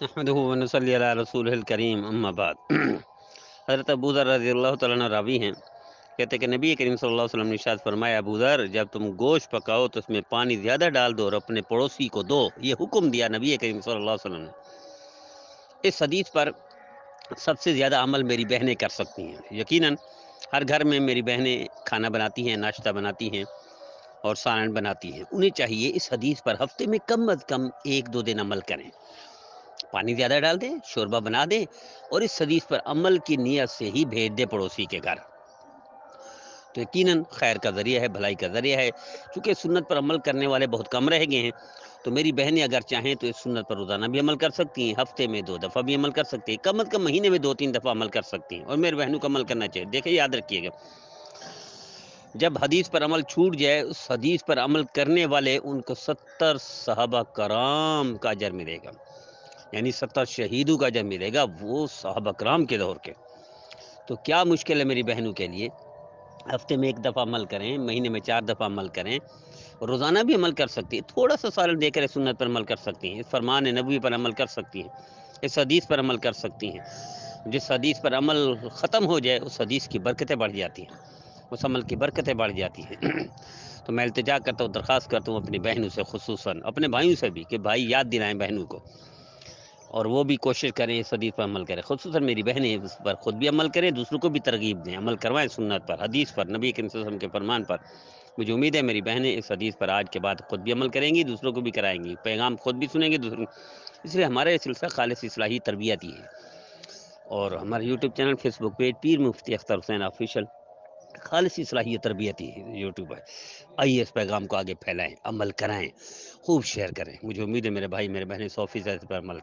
نحمدہ و نصلی علی رسول الکریم اما بعد حضرت ابو ذر رضی اللہ تعالیٰ عنہ راوی ہیں، کہتے کہ نبی کریم صلی اللہ علیہ وسلم نے ارشاد فرمایا، ابو ذر جب تم گوشت پکاؤ تو اس میں پانی زیادہ ڈال دو اور اپنے پڑوسی کو دو، یہ حکم دیا نبی کریم صلی اللہ علیہ وسلم نے۔ اس حدیث پر سب سے زیادہ عمل میری بہنیں کر سکتی ہیں۔ یقیناً ہر گھر میں میری بہنیں کھانا بناتی ہیں، ناشتہ بناتی ہیں اور سالن بناتی ہیں، انہیں چاہیے اس حدیث پر ہفتے میں کم از کم 1-2 دن عمل کریں، پانی زیادہ ڈال دیں، شوربہ بنا دیں اور اس حدیث پر عمل کی نیت سے ہی بھیج دیں پڑوسی کے گھر، تو یقیناً خیر کا ذریعہ ہے، بھلائی کا ذریعہ ہے۔ چونکہ سنت پر عمل کرنے والے بہت کم رہ گئے ہیں، تو میری بہنیں اگر چاہیں تو اس سنت پر روزانہ بھی عمل کر سکتی ہیں، ہفتے میں 2 دفعہ بھی عمل کر سکتی ہیں، کم از کم مہینے میں 2-3 دفعہ عمل کر سکتی ہیں، اور میری بہنوں کو عمل کرنا چاہیے۔ دیکھیں، یاد رکھیے گا، جب حدیث پر عمل چھوٹ جائے، اس حدیث پر عمل کرنے والے ان کو 70 صحابہ کرام کا اجر ملے گا، یعنی 70 شہیدوں کا اجر ملے گا، وہ صحابہ کرام کے دور کے۔ تو کیا مشکل ہے میری بہنوں کے لیے؟ ہفتے میں 1 دفعہ عمل کریں، مہینے میں 4 دفعہ عمل کریں، روزانہ بھی عمل کر سکتی ہیں، تھوڑا سا سالن دے کر سنت پر عمل کر سکتی ہیں، اس فرمان نبوی پر عمل کر سکتی ہیں، اس حدیث پر عمل کر سکتی ہیں۔ جس حدیث پر عمل ختم ہو جائے، اس حدیث کی برکتیں بڑھ جاتی ہیں، اس عمل کی برکتیں بڑھ جاتی ہیں۔ تو میں التجا کرتا ہوں، درخواست کرتا ہوں اپنی بہنوں سے، خصوصاً اپنے بھائیوں سے بھی، کہ بھائی یاد دلائیں بہنوں کو، اور وہ بھی کوشش کریں اس حدیث پر عمل کریں، خصوصاً میری بہنیں اس پر خود بھی عمل کریں، دوسروں کو بھی ترغیب دیں، عمل کروائیں سنت پر، حدیث پر، نبی کریم صلی اللہ علیہ وسلم کے فرمان پر۔ مجھے امید ہے میری بہنیں اس حدیث پر آج کے بعد خود بھی عمل کریں گی، دوسروں کو بھی کرائیں گی، پیغام خود بھی سنیں گی، دوسروں، اس لیے ہمارا یہ سلسلہ خالص اصلاحی تربیت ہی ہے، اور ہمارا یوٹیوب چینل، فیس بک پیج پیر مفتی اختر حسین آفیشیل، خالص اصلاحی تربیت ہی ہے یوٹیوب ہے۔ آئیے اس پیغام کو آگے پھیلائیں، عمل کرائیں، خوب شیئر کریں۔ مجھے امید ہے میرے بھائی میرے بہنیں 100% اس پر عمل